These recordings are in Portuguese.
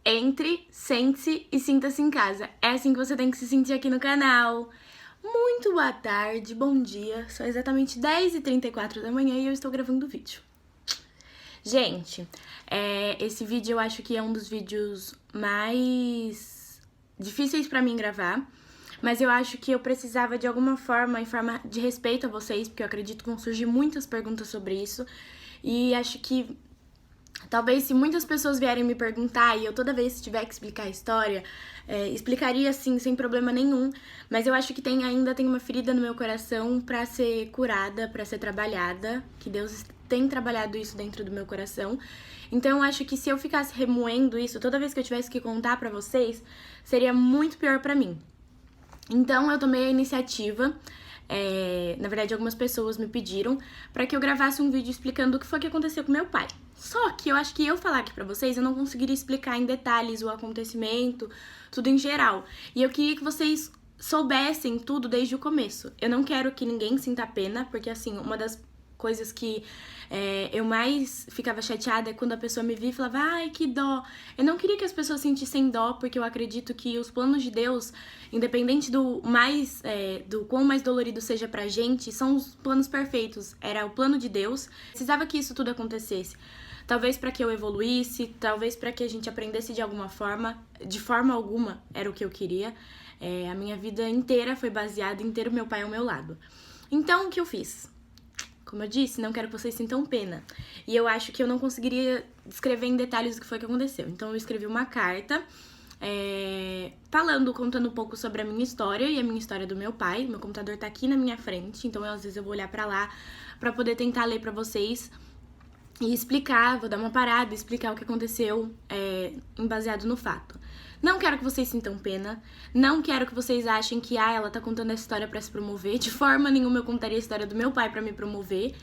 Entre, sente-se e sinta-se em casa. É assim que você tem que se sentir aqui no canal. Muito boa tarde, bom dia. São exatamente 10h34 da manhã e eu estou gravando o vídeo. Gente, esse vídeo eu acho que é um dos vídeos mais difíceis pra mim gravar. Mas eu acho que eu precisava de alguma forma, em forma de respeito a vocês, porque eu acredito que vão surgir muitas perguntas sobre isso. E acho que talvez se muitas pessoas vierem me perguntar e eu toda vez tiver que explicar a história, explicaria assim, sem problema nenhum. Mas eu acho que ainda tem uma ferida no meu coração pra ser curada, pra ser trabalhada, que Deus tem trabalhado isso dentro do meu coração. Então eu acho que se eu ficasse remoendo isso toda vez que eu tivesse que contar pra vocês, seria muito pior pra mim. Então eu tomei a iniciativa, na verdade algumas pessoas me pediram pra que eu gravasse um vídeo explicando o que foi que aconteceu com meu pai. Só que eu acho que eu falar aqui pra vocês, eu não conseguiria explicar em detalhes o acontecimento, tudo em geral. E eu queria que vocês soubessem tudo desde o começo. Eu não quero que ninguém sinta pena, porque assim, uma das coisas que eu mais ficava chateada é quando a pessoa me via e falava, ai, que dó. Eu não queria que as pessoas sentissem dó, porque eu acredito que os planos de Deus, independente do quão mais dolorido seja pra gente, são os planos perfeitos. Era o plano de Deus. Precisava que isso tudo acontecesse. Talvez pra que eu evoluísse, talvez pra que a gente aprendesse de alguma forma. De forma alguma era o que eu queria. A minha vida inteira foi baseada em ter o meu pai ao meu lado. Então, o que eu fiz? Como eu disse, não quero que vocês sintam pena. E eu acho que eu não conseguiria descrever em detalhes o que foi que aconteceu. Então eu escrevi uma carta contando um pouco sobre a minha história e a minha história do meu pai. Meu computador tá aqui na minha frente, então às vezes eu vou olhar pra lá pra poder tentar ler pra vocês e explicar, vou dar uma parada e explicar o que aconteceu baseado no fato. Não quero que vocês sintam pena, não quero que vocês achem que ela tá contando essa história pra se promover. De forma nenhuma eu contaria a história do meu pai pra me promover.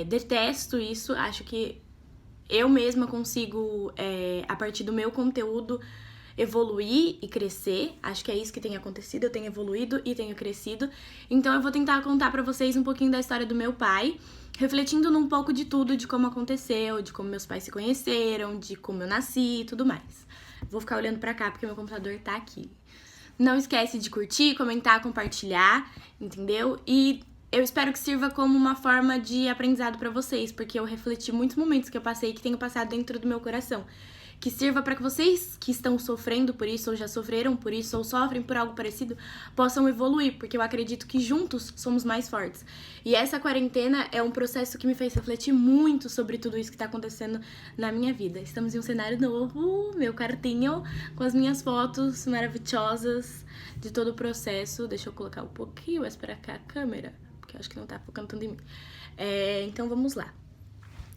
Detesto isso, acho que eu mesma consigo, a partir do meu conteúdo, evoluir e crescer. Acho que é isso que tem acontecido, eu tenho evoluído e tenho crescido. Então eu vou tentar contar pra vocês um pouquinho da história do meu pai, refletindo num pouco de tudo, de como aconteceu, de como meus pais se conheceram, de como eu nasci e tudo mais. Vou ficar olhando pra cá porque meu computador tá aqui. Não esquece de curtir, comentar, compartilhar, entendeu? E eu espero que sirva como uma forma de aprendizado pra vocês, porque eu refleti muitos momentos que eu passei e que tenho passado dentro do meu coração. Que sirva pra que vocês que estão sofrendo por isso, ou já sofreram por isso, ou sofrem por algo parecido, possam evoluir, porque eu acredito que juntos somos mais fortes. E essa quarentena é um processo que me fez refletir muito sobre tudo isso que tá acontecendo na minha vida. Estamos em um cenário novo, meu quartinho, com as minhas fotos maravilhosas de todo o processo. Deixa eu colocar um pouquinho mais pra cá a câmera, porque eu acho que não tá focando tanto em mim. Então vamos lá.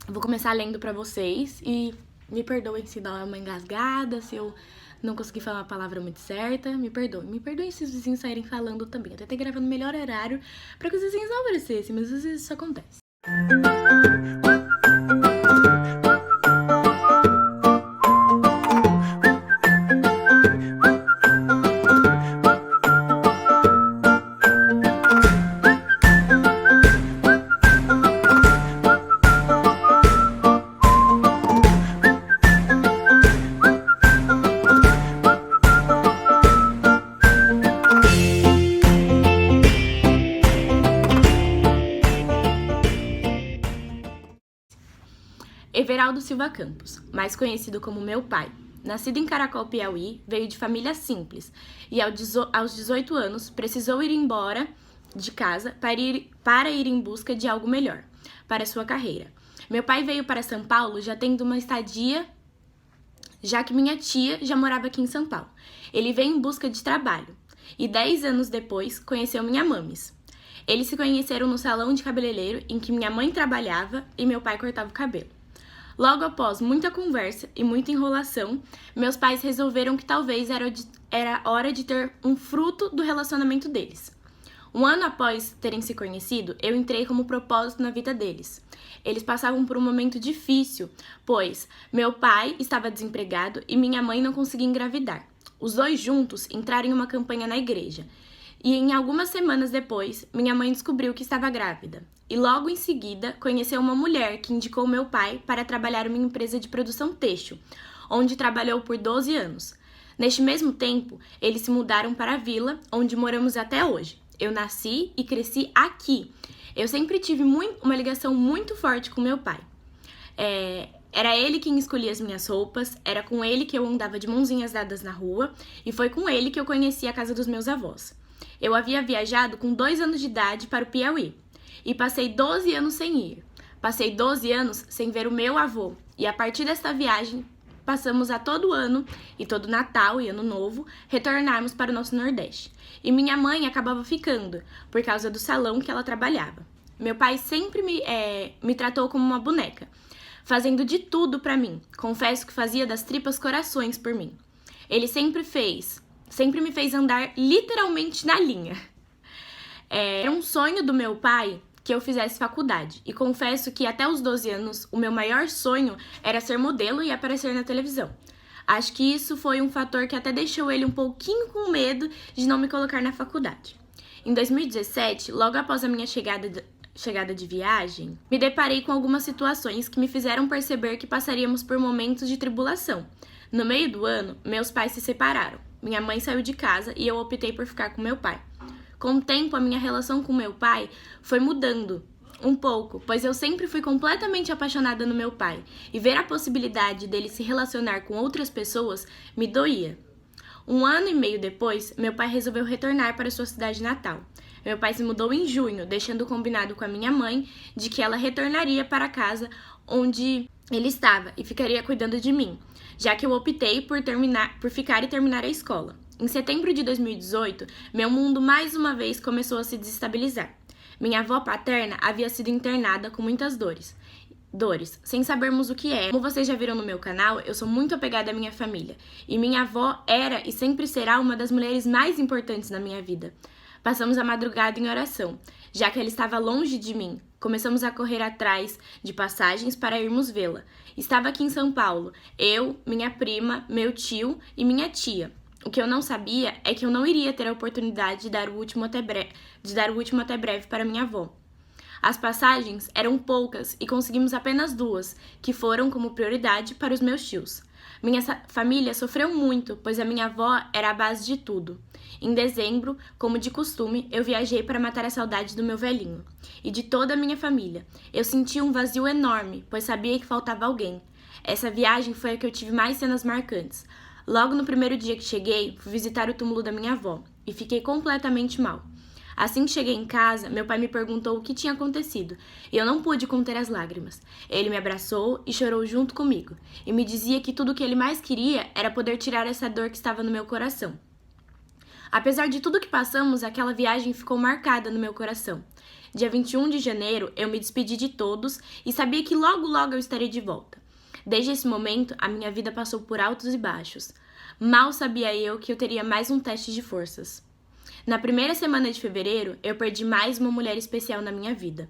Eu vou começar lendo pra vocês e me perdoem se dá uma engasgada, se eu não conseguir falar uma palavra muito certa, me perdoem. Me perdoem se os vizinhos saírem falando também. Eu tentei gravar no melhor horário pra que os vizinhos não aparecessem, mas às vezes isso acontece. Everaldo Silva Campos, mais conhecido como meu pai. Nascido em Caracol, Piauí, veio de família simples e aos 18 anos precisou ir embora de casa para ir em busca de algo melhor para sua carreira. Meu pai veio para São Paulo já tendo uma estadia, já que minha tia já morava aqui em São Paulo. Ele veio em busca de trabalho e 10 anos depois conheceu minha mames. Eles se conheceram no salão de cabeleireiro em que minha mãe trabalhava e meu pai cortava o cabelo. Logo após muita conversa e muita enrolação, meus pais resolveram que talvez era hora de ter um fruto do relacionamento deles. Um ano após terem se conhecido, eu entrei como propósito na vida deles. Eles passavam por um momento difícil, pois meu pai estava desempregado e minha mãe não conseguia engravidar. Os dois juntos entraram em uma campanha na igreja. E em algumas semanas depois, minha mãe descobriu que estava grávida. E logo em seguida, conheceu uma mulher que indicou meu pai para trabalhar em uma empresa de produção têxtil, onde trabalhou por 12 anos. Neste mesmo tempo, eles se mudaram para a vila, onde moramos até hoje. Eu nasci e cresci aqui. Eu sempre tive uma ligação muito forte com meu pai. Era ele quem escolhia as minhas roupas, era com ele que eu andava de mãozinhas dadas na rua e foi com ele que eu conheci a casa dos meus avós. Eu havia viajado com 2 anos de idade para o Piauí e passei 12 anos sem ir. Passei 12 anos sem ver o meu avô e a partir desta viagem passamos a todo ano e todo Natal e Ano Novo retornarmos para o nosso Nordeste. E minha mãe acabava ficando por causa do salão que ela trabalhava. Meu pai sempre me tratou como uma boneca, fazendo de tudo pra mim. Confesso que fazia das tripas corações por mim. Ele sempre me fez andar literalmente na linha. Era um sonho do meu pai que eu fizesse faculdade. E confesso que até os 12 anos, o meu maior sonho era ser modelo e aparecer na televisão. Acho que isso foi um fator que até deixou ele um pouquinho com medo de não me colocar na faculdade. Em 2017, logo após a minha chegada de viagem, me deparei com algumas situações que me fizeram perceber que passaríamos por momentos de tribulação. No meio do ano, meus pais se separaram. Minha mãe saiu de casa e eu optei por ficar com meu pai. Com o tempo, a minha relação com meu pai foi mudando um pouco, pois eu sempre fui completamente apaixonada no meu pai, e ver a possibilidade dele se relacionar com outras pessoas me doía. 1 ano e meio depois, meu pai resolveu retornar para sua cidade natal. Meu pai se mudou em junho, deixando combinado com a minha mãe de que ela retornaria para a casa onde ele estava e ficaria cuidando de mim, já que eu optei por ficar e terminar a escola. Em setembro de 2018, meu mundo mais uma vez começou a se desestabilizar. Minha avó paterna havia sido internada com muitas dores, sem sabermos o que é. Como vocês já viram no meu canal, eu sou muito apegada à minha família, e minha avó era e sempre será uma das mulheres mais importantes na minha vida. Passamos a madrugada em oração, já que ela estava longe de mim. Começamos a correr atrás de passagens para irmos vê-la. Estava aqui em São Paulo, eu, minha prima, meu tio e minha tia. O que eu não sabia é que eu não iria ter a oportunidade de dar o último até breve para minha avó. As passagens eram poucas e conseguimos apenas 2, que foram como prioridade para os meus tios. Minha família sofreu muito, pois a minha avó era a base de tudo. Em dezembro, como de costume, eu viajei para matar a saudade do meu velhinho e de toda a minha família. Eu senti um vazio enorme, pois sabia que faltava alguém. Essa viagem foi a que eu tive mais cenas marcantes. Logo no primeiro dia que cheguei, fui visitar o túmulo da minha avó e fiquei completamente mal. Assim que cheguei em casa, meu pai me perguntou o que tinha acontecido e eu não pude conter as lágrimas. Ele me abraçou e chorou junto comigo e me dizia que tudo o que ele mais queria era poder tirar essa dor que estava no meu coração. Apesar de tudo que passamos, aquela viagem ficou marcada no meu coração. Dia 21 de janeiro, eu me despedi de todos e sabia que logo eu estaria de volta. Desde esse momento, a minha vida passou por altos e baixos. Mal sabia eu que eu teria mais um teste de forças. Na primeira semana de fevereiro, eu perdi mais uma mulher especial na minha vida.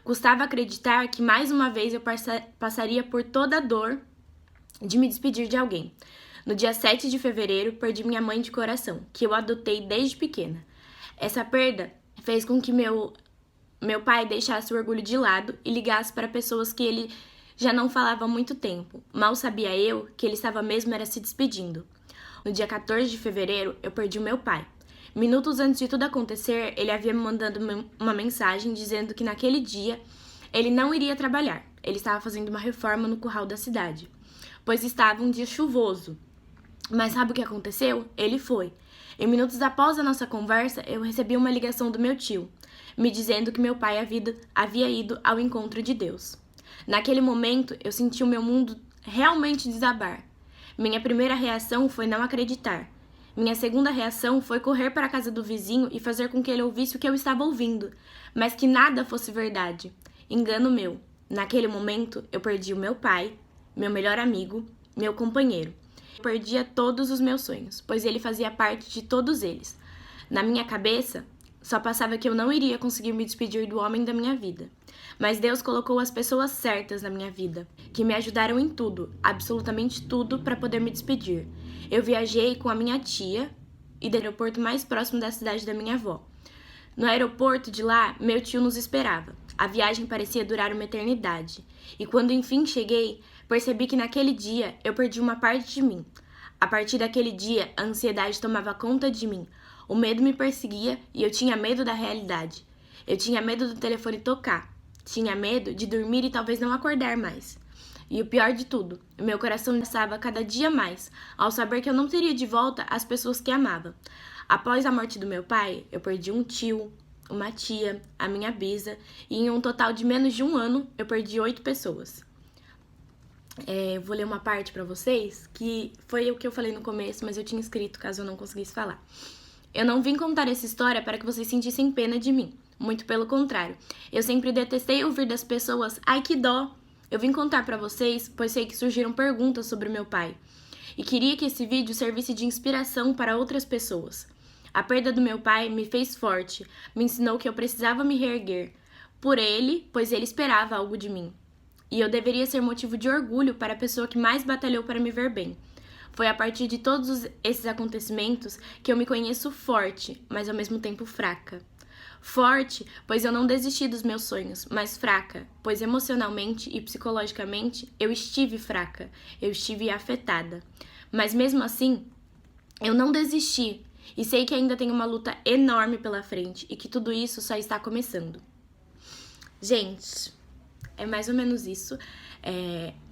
Custava acreditar que mais uma vez eu passaria por toda a dor de me despedir de alguém. No dia 7 de fevereiro, perdi minha mãe de coração, que eu adotei desde pequena. Essa perda fez com que meu pai deixasse o orgulho de lado e ligasse para pessoas que ele já não falava há muito tempo. Mal sabia eu que ele estava mesmo era se despedindo. No dia 14 de fevereiro, eu perdi o meu pai. Minutos antes de tudo acontecer, ele havia me mandado uma mensagem dizendo que naquele dia ele não iria trabalhar. Ele estava fazendo uma reforma no curral da cidade, pois estava um dia chuvoso. Mas sabe o que aconteceu? Ele foi. E minutos após a nossa conversa, eu recebi uma ligação do meu tio, me dizendo que meu pai havia ido ao encontro de Deus. Naquele momento, eu senti o meu mundo realmente desabar. Minha primeira reação foi não acreditar. Minha segunda reação foi correr para a casa do vizinho e fazer com que ele ouvisse o que eu estava ouvindo, mas que nada fosse verdade. Engano meu. Naquele momento, eu perdi o meu pai, meu melhor amigo, meu companheiro. Eu perdia todos os meus sonhos, pois ele fazia parte de todos eles. Na minha cabeça, só passava que eu não iria conseguir me despedir do homem da minha vida. Mas Deus colocou as pessoas certas na minha vida, que me ajudaram em tudo, absolutamente tudo, para poder me despedir. Eu viajei com a minha tia e do aeroporto mais próximo da cidade da minha avó. No aeroporto de lá, meu tio nos esperava. A viagem parecia durar uma eternidade. E quando enfim cheguei, Percebi que naquele dia eu perdi uma parte de mim. A partir daquele dia, a ansiedade tomava conta de mim. O medo me perseguia e eu tinha medo da realidade. Eu tinha medo do telefone tocar. Tinha medo de dormir e talvez não acordar mais. E o pior de tudo, o meu coração desçava cada dia mais ao saber que eu não teria de volta as pessoas que amava. Após a morte do meu pai, eu perdi um tio, uma tia, a minha bisa, e em um total de menos de um ano, eu perdi 8 pessoas. Eu vou ler uma parte pra vocês, que foi o que eu falei no começo, mas eu tinha escrito caso eu não conseguisse falar. Eu não vim contar essa história para que vocês sentissem pena de mim. Muito pelo contrário. Eu sempre detestei ouvir das pessoas, ai que dó. Eu vim contar pra vocês, pois sei que surgiram perguntas sobre meu pai. E queria que esse vídeo servisse de inspiração para outras pessoas. A perda do meu pai me fez forte, me ensinou que eu precisava me reerguer. Por ele, pois ele esperava algo de mim. E eu deveria ser motivo de orgulho para a pessoa que mais batalhou para me ver bem. Foi a partir de todos esses acontecimentos que eu me conheço forte, mas ao mesmo tempo fraca. Forte, pois eu não desisti dos meus sonhos, mas fraca, pois emocionalmente e psicologicamente eu estive fraca, eu estive afetada. Mas mesmo assim, eu não desisti e sei que ainda tenho uma luta enorme pela frente e que tudo isso só está começando. Gente, é mais ou menos isso.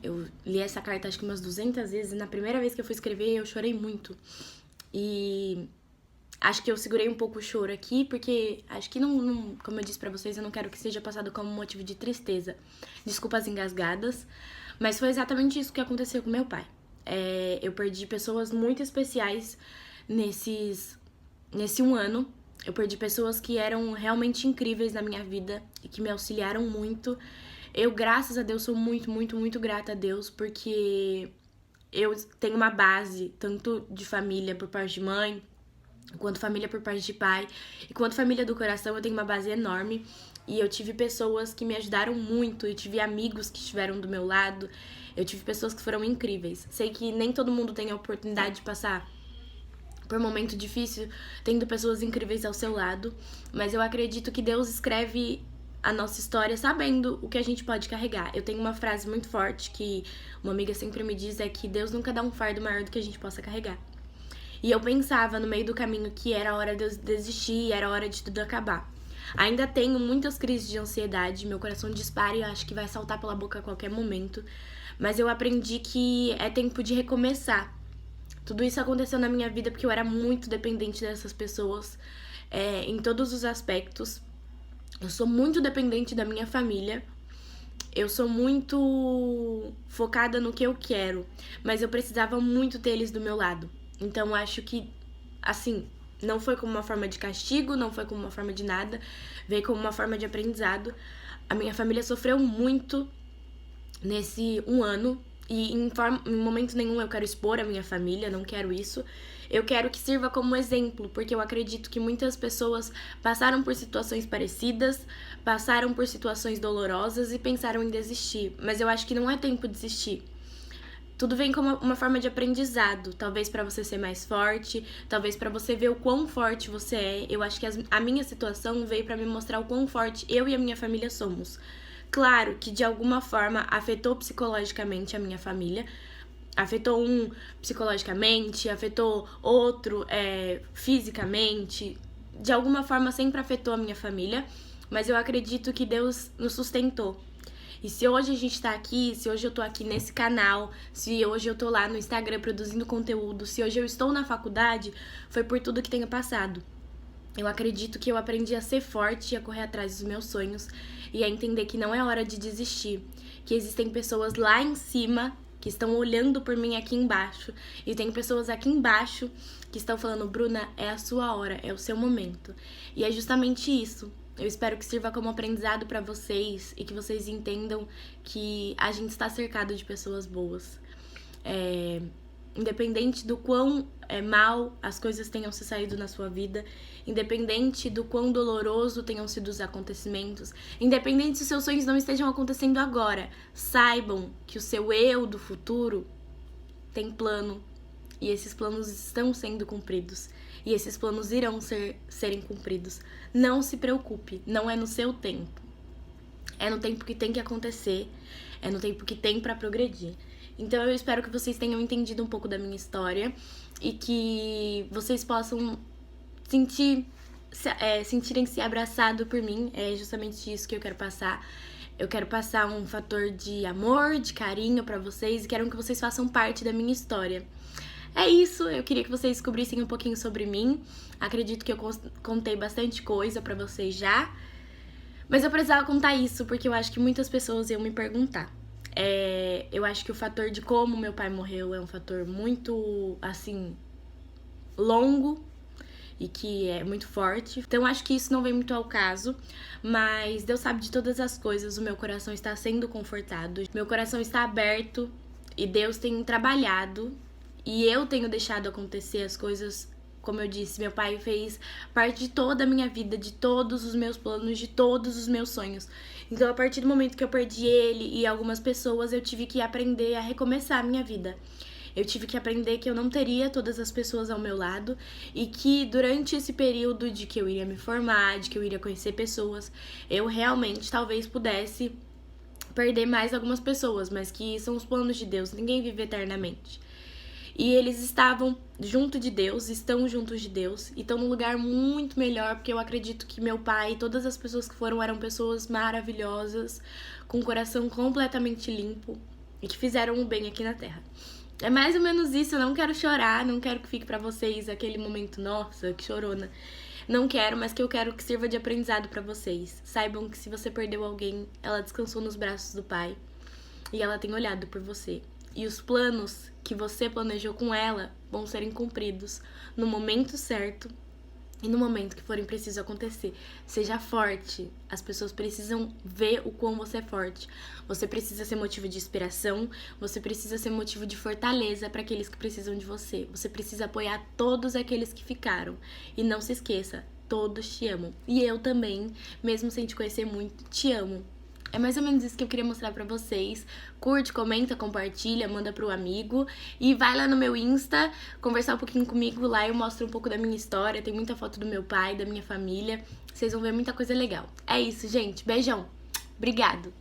Eu li essa carta acho que umas 200 vezes e na primeira vez que eu fui escrever eu chorei muito. E acho que eu segurei um pouco o choro aqui, porque acho que não, como eu disse pra vocês, eu não quero que seja passado como motivo de tristeza. Desculpas engasgadas, mas foi exatamente isso que aconteceu com meu pai. Eu perdi pessoas muito especiais nesse um ano. Eu perdi pessoas que eram realmente incríveis na minha vida e que me auxiliaram muito. Eu, graças a Deus, sou muito, muito, muito grata a Deus, porque eu tenho uma base, tanto de família por parte de mãe, quanto família por parte de pai, e quanto família do coração, eu tenho uma base enorme. E eu tive pessoas que me ajudaram muito, eu tive amigos que estiveram do meu lado, eu tive pessoas que foram incríveis. Sei que nem todo mundo tem a oportunidade de passar por um momento difícil, tendo pessoas incríveis ao seu lado, mas eu acredito que Deus escreve a nossa história sabendo o que a gente pode carregar. Eu tenho uma frase muito forte que uma amiga sempre me diz, é que Deus nunca dá um fardo maior do que a gente possa carregar. E eu pensava no meio do caminho que era hora de eu desistir, era hora de tudo acabar. Ainda tenho muitas crises de ansiedade, meu coração dispara e eu acho que vai saltar pela boca a qualquer momento, mas eu aprendi que é tempo de recomeçar. Tudo isso aconteceu na minha vida porque eu era muito dependente dessas pessoas, em todos os aspectos. Eu sou muito dependente da minha família, eu sou muito focada no que eu quero, mas eu precisava muito ter eles do meu lado. Então acho que, assim, não foi como uma forma de castigo, não foi como uma forma de nada, veio como uma forma de aprendizado. A minha família sofreu muito nesse um ano e em momento nenhum eu quero expor a minha família, não quero isso. Eu quero que sirva como exemplo, porque eu acredito que muitas pessoas passaram por situações parecidas, passaram por situações dolorosas e pensaram em desistir. Mas eu acho que não é tempo de desistir. Tudo vem como uma forma de aprendizado, talvez pra você ser mais forte, talvez pra você ver o quão forte você é. Eu acho que a minha situação veio pra me mostrar o quão forte eu e a minha família somos. Claro que de alguma forma afetou psicologicamente a minha família, afetou um psicologicamente, afetou outro fisicamente, de alguma forma sempre afetou a minha família, mas eu acredito que Deus nos sustentou. E se hoje a gente tá aqui, se hoje eu tô aqui nesse canal, se hoje eu tô lá no Instagram produzindo conteúdo, se hoje eu estou na faculdade, foi por tudo que tenho passado. Eu acredito que eu aprendi a ser forte e a correr atrás dos meus sonhos e a entender que não é hora de desistir, que existem pessoas lá em cima que estão olhando por mim aqui embaixo e tem pessoas aqui embaixo que estão falando, Bruna, é a sua hora, é o seu momento. E é justamente isso. Eu espero que sirva como aprendizado pra vocês e que vocês entendam que a gente está cercado de pessoas boas. Independente do quão mal as coisas tenham se saído na sua vida, independente do quão doloroso tenham sido os acontecimentos, independente se os seus sonhos não estejam acontecendo agora, saibam que o seu eu do futuro tem plano e esses planos estão sendo cumpridos e esses planos irão serem cumpridos. Não se preocupe, não é no seu tempo. é no tempo que tem que acontecer, é no tempo que tem pra progredir. Então eu espero que vocês tenham entendido um pouco da minha história e que vocês possam sentirem-se abraçados por mim. É justamente isso que eu quero passar. Eu quero passar um fator de amor, de carinho pra vocês e quero que vocês façam parte da minha história. É isso, eu queria que vocês descobrissem um pouquinho sobre mim. Acredito que eu contei bastante coisa pra vocês já. Mas eu precisava contar isso porque eu acho que muitas pessoas iam me perguntar. Eu acho que o fator de como meu pai morreu é um fator muito, assim, longo e que é muito forte. Então acho que isso não vem muito ao caso, mas Deus sabe de todas as coisas, o meu coração está sendo confortado, meu coração está aberto e Deus tem trabalhado e eu tenho deixado acontecer as coisas. Como eu disse, meu pai fez parte de toda a minha vida, de todos os meus planos, de todos os meus sonhos. Então, a partir do momento que eu perdi ele e algumas pessoas, eu tive que aprender a recomeçar a minha vida. Eu tive que aprender que eu não teria todas as pessoas ao meu lado e que durante esse período de que eu iria me formar, de que eu iria conhecer pessoas, eu realmente talvez pudesse perder mais algumas pessoas, mas que são os planos de Deus, ninguém vive eternamente. E eles estavam junto de Deus, estão juntos de Deus e estão num lugar muito melhor, porque eu acredito que meu pai e todas as pessoas que foram eram pessoas maravilhosas, com o coração completamente limpo e que fizeram o bem aqui na Terra. É mais ou menos isso, eu não quero chorar, não quero que fique pra vocês aquele momento, nossa, que chorona. Não quero, mas que eu quero que sirva de aprendizado pra vocês. Saibam que se você perdeu alguém, ela descansou nos braços do Pai e ela tem olhado por você. E os planos que você planejou com ela vão serem cumpridos no momento certo e no momento que forem preciso acontecer. Seja forte. As pessoas precisam ver o quão você é forte. Você precisa ser motivo de inspiração, você precisa ser motivo de fortaleza para aqueles que precisam de você. Você precisa apoiar todos aqueles que ficaram. E não se esqueça, todos te amam. E eu também, mesmo sem te conhecer muito, te amo. É mais ou menos isso que eu queria mostrar pra vocês. Curte, comenta, compartilha, manda pro amigo. E vai lá no meu Insta, conversar um pouquinho comigo. Lá eu mostro um pouco da minha história. Tem muita foto do meu pai, da minha família. Vocês vão ver muita coisa legal. É isso, gente. Beijão. Obrigado.